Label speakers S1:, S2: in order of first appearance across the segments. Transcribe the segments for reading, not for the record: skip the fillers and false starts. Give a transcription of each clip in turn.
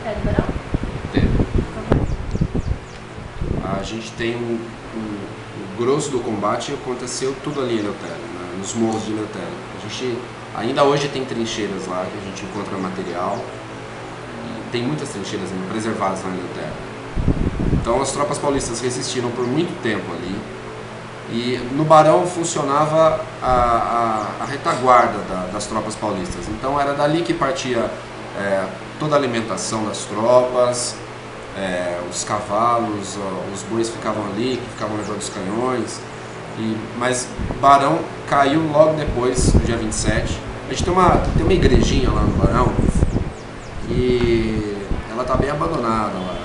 S1: É do Barão?
S2: Teve. A gente tem o grosso do combate aconteceu tudo ali em Eleutério, né, nos morros de Eleutério. A gente ainda hoje tem trincheiras lá que a gente encontra material. E tem muitas trincheiras ainda preservadas lá em Eleutério. Então as tropas paulistas resistiram por muito tempo ali. E no Barão funcionava a retaguarda das tropas paulistas. Então era dali que partia toda a alimentação das tropas, os cavalos, os bois ficavam ali, que ficavam ao redor dos canhões. Mas Barão caiu logo depois, no dia 27. A gente tem uma igrejinha lá no Barão e ela está bem abandonada lá.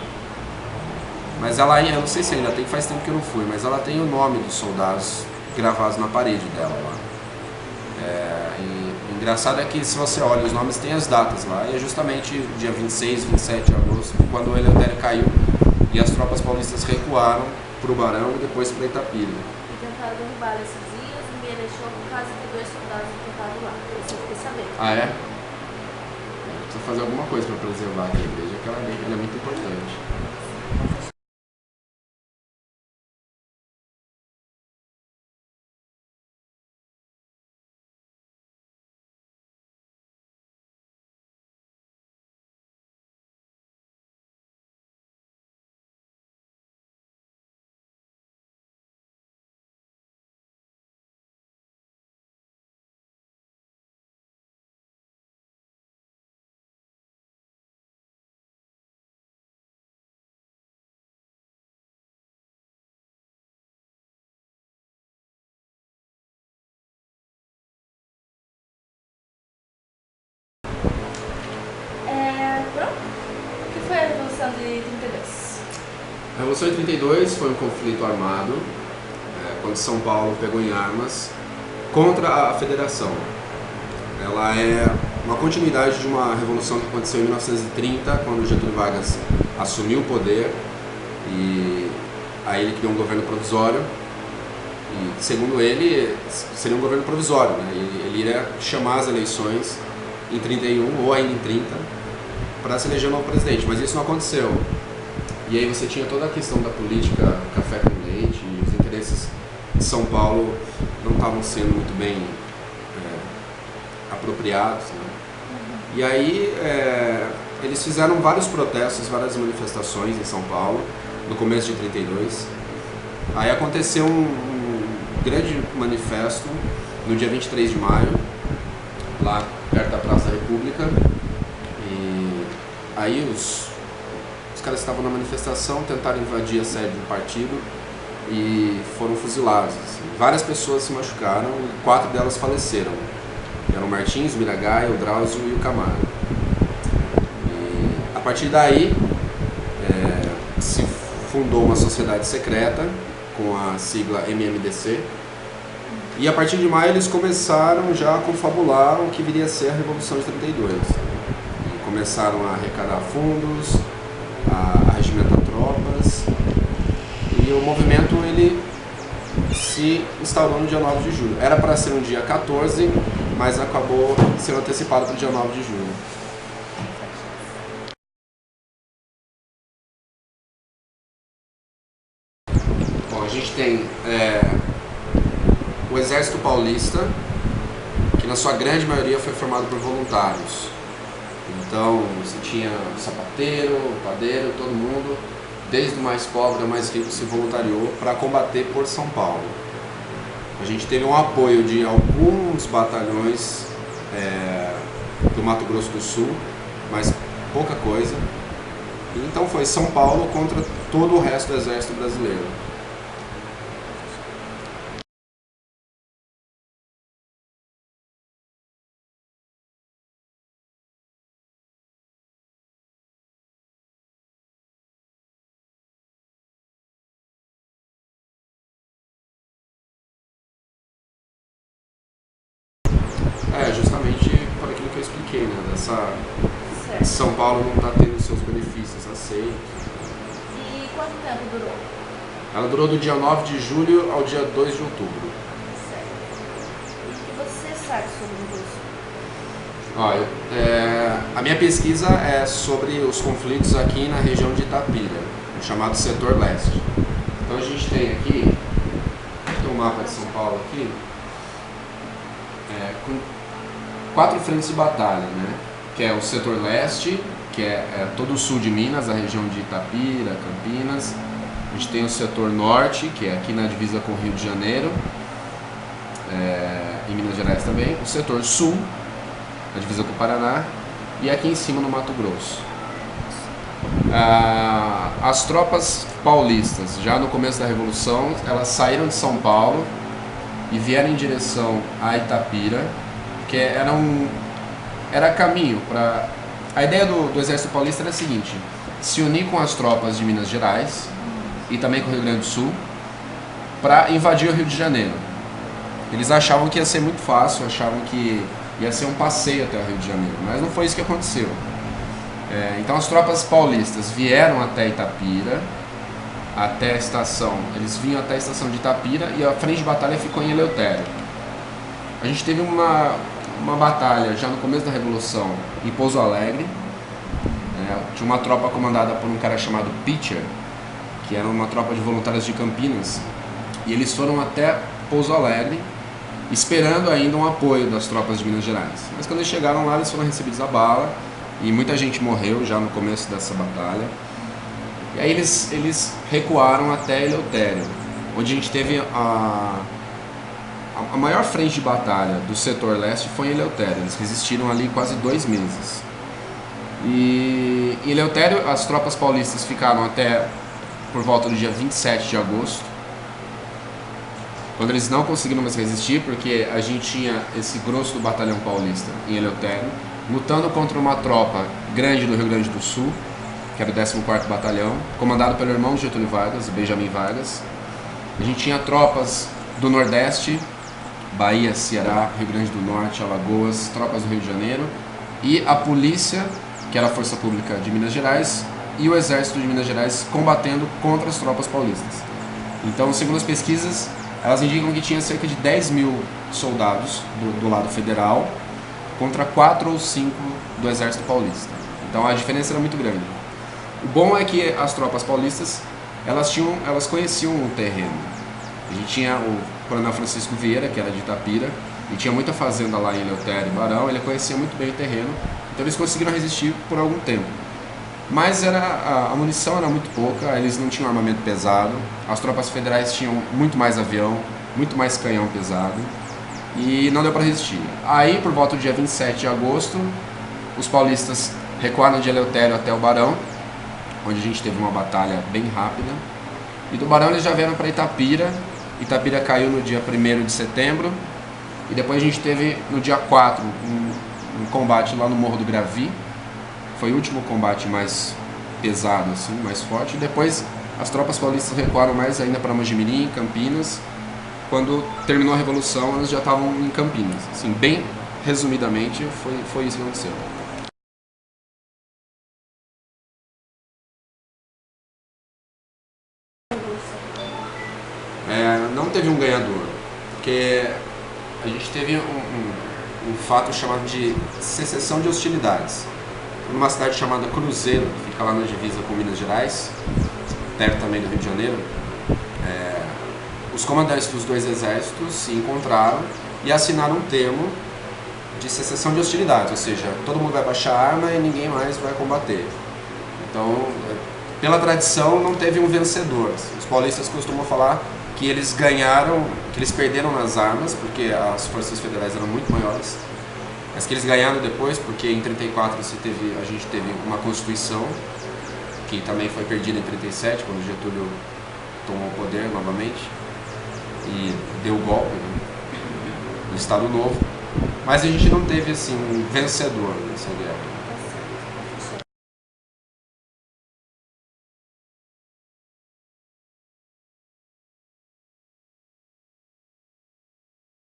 S2: Mas ela, eu não sei se ainda tem, faz tempo que eu não fui, mas ela tem o nome dos soldados gravados na parede dela lá. E o engraçado é que se você olha os nomes, tem as datas lá, e é justamente dia 26, 27 de agosto, quando o Eleutério caiu e as tropas paulistas recuaram para o Barão e depois para Itapira.
S1: E tentaram derrubar esses dias, ninguém deixou por causa de 2 soldados que estavam lá. Isso eu fiquei sabendo.
S2: Ah, é? Precisa fazer alguma coisa para preservar aqui a igreja, que ela é muito importante.
S1: Pronto. O que foi a Revolução de 32?
S2: A Revolução de 32 foi um conflito armado, quando São Paulo pegou em armas contra a Federação. Ela é uma continuidade de uma revolução que aconteceu em 1930, quando Getúlio Vargas assumiu o poder e aí ele criou um governo provisório. E, segundo ele, seria um governo provisório, né? Ele iria chamar as eleições em 31 ou ainda em 30 para se eleger um novo presidente, mas isso não aconteceu. E aí você tinha toda a questão da política café com leite, e os interesses de São Paulo não estavam sendo muito bem apropriados, né? E aí eles fizeram vários protestos, várias manifestações em São Paulo, no começo de 32. Aí aconteceu um grande manifesto no dia 23 de maio, lá perto da Praça da República. E aí os caras estavam na manifestação, tentaram invadir a sede do partido e foram fuzilados. Assim. Várias pessoas se machucaram e 4 delas faleceram. Eram o Martins, o Miragaia, o Drauzio e o Camargo. E a partir daí se fundou uma sociedade secreta com a sigla MMDC. E a partir de maio eles começaram já a confabular o que viria a ser a Revolução de 32. E começaram a arrecadar fundos, a regimentar tropas. E o movimento ele se instaurou no dia 9 de julho. Era para ser no dia 14, mas acabou sendo antecipado para o dia 9 de julho. Bom, a gente tem o Exército Paulista, que na sua grande maioria foi formado por voluntários. Então você tinha sapateiro, padeiro, todo mundo, desde o mais pobre ao mais rico, se voluntariou para combater por São Paulo. A gente teve um apoio de alguns batalhões do Mato Grosso do Sul, mas pouca coisa. Então foi São Paulo contra todo o resto do exército brasileiro. Justamente por aquilo que eu expliquei, né? São Paulo não está tendo seus benefícios aceitos.
S1: E quanto tempo durou?
S2: Ela durou do dia 9 de julho ao dia 2 de outubro.
S1: Certo. E o que você sabe sobre a Revolução?
S2: Olha, a minha pesquisa é sobre os conflitos aqui na região de Itapira, o chamado setor leste. Então a gente tem aqui, tem um mapa de São Paulo aqui, com 4 frentes de batalha, né? Que é o setor leste, que é todo o sul de Minas, a região de Itapira, Campinas. A gente tem o setor norte, que é aqui na divisa com o Rio de Janeiro, em Minas Gerais também. O setor sul, na divisa com o Paraná, e aqui em cima no Mato Grosso. As tropas paulistas, já no começo da Revolução, elas saíram de São Paulo e vieram em direção a Itapira, que era caminho para... A ideia do Exército Paulista era a seguinte: se unir com as tropas de Minas Gerais e também com o Rio Grande do Sul para invadir o Rio de Janeiro. Eles achavam que ia ser muito fácil, achavam que ia ser um passeio até o Rio de Janeiro, mas não foi isso que aconteceu. Então as tropas paulistas vieram até Itapira, até a estação, eles vinham até a estação de Itapira e a frente de batalha ficou em Eleutério. A gente teve uma batalha já no começo da Revolução em Pouso Alegre. Tinha uma tropa comandada por um cara chamado Pitcher, que era uma tropa de voluntários de Campinas, e eles foram até Pouso Alegre esperando ainda um apoio das tropas de Minas Gerais. Mas quando eles chegaram lá, eles foram recebidos a bala e muita gente morreu já no começo dessa batalha. E aí eles recuaram até Eleutério, onde a gente teve a maior frente de batalha do setor leste foi em Eleutério. Eles resistiram ali quase 2 meses. E em Eleutério as tropas paulistas ficaram até por volta do dia 27 de agosto, quando eles não conseguiram mais resistir, porque a gente tinha esse grosso do batalhão paulista em Eleutério, lutando contra uma tropa grande do Rio Grande do Sul, que era o 14º Batalhão, comandado pelo irmão de Getúlio Vargas, Benjamin Vargas. A gente tinha tropas do Nordeste, Bahia, Ceará, Rio Grande do Norte, Alagoas, tropas do Rio de Janeiro, e a polícia, que era a Força Pública de Minas Gerais, e o Exército de Minas Gerais combatendo contra as tropas paulistas. Então, segundo as pesquisas, elas indicam que tinha cerca de 10 mil soldados do lado federal contra 4 ou 5 do Exército Paulista. Então a diferença era muito grande. O bom é que as tropas paulistas, elas conheciam o terreno. A gente tinha o Coronel Francisco Vieira, que era de Itapira, e tinha muita fazenda lá em Eleutério e Barão, ele conhecia muito bem o terreno, então eles conseguiram resistir por algum tempo. Mas a munição era muito pouca, eles não tinham armamento pesado, as tropas federais tinham muito mais avião, muito mais canhão pesado, e não deu para resistir. Aí, por volta do dia 27 de agosto, os paulistas recuaram de Eleutério até o Barão, onde a gente teve uma batalha bem rápida, e do Barão eles já vieram para Itapira. Itapira caiu no dia 1º de setembro, e depois a gente teve no dia 4 um combate lá no Morro do Gravi. Foi o último combate mais pesado, assim, mais forte. E depois as tropas paulistas recuaram mais ainda para Mojimirim, Campinas. Quando terminou a Revolução, elas já estavam em Campinas. Assim, bem resumidamente, foi isso que aconteceu. Não teve um ganhador, porque a gente teve um fato chamado de cessação de hostilidades. Numa cidade chamada Cruzeiro, que fica lá na divisa com Minas Gerais, perto também do Rio de Janeiro, os comandantes dos 2 exércitos se encontraram e assinaram um termo de cessação de hostilidades, ou seja, todo mundo vai baixar a arma e ninguém mais vai combater. Então, pela tradição, não teve um vencedor. Os paulistas costumam falar que eles ganharam, que eles perderam nas armas, porque as forças federais eram muito maiores, mas que eles ganharam depois, porque em 34 a gente teve uma Constituição, que também foi perdida em 37, quando Getúlio tomou o poder novamente e deu o golpe, né, no Estado Novo. Mas a gente não teve assim, um vencedor nessa guerra.